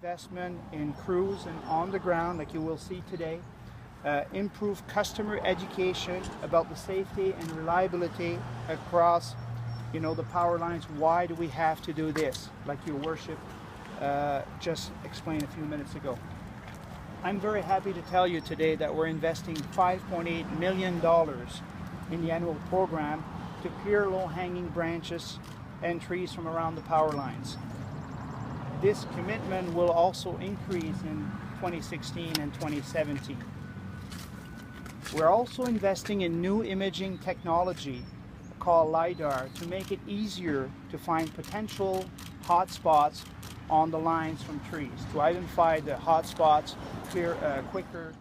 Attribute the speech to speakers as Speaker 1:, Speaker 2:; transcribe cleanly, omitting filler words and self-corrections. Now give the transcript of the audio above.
Speaker 1: investment in crews and on the ground, like you will see today, improve customer education about the safety and reliability across, the power lines. Why do we have to do this? Like your worship just explained a few minutes ago. I'm very happy to tell you today that we're investing $5.8 million in the annual program to clear low-hanging branches and trees from around the power lines. This commitment will also increase in 2016 and 2017. We're also investing in new imaging technology called LiDAR to make it easier to find potential hot spots on the lines from trees, to identify the hot spots quicker.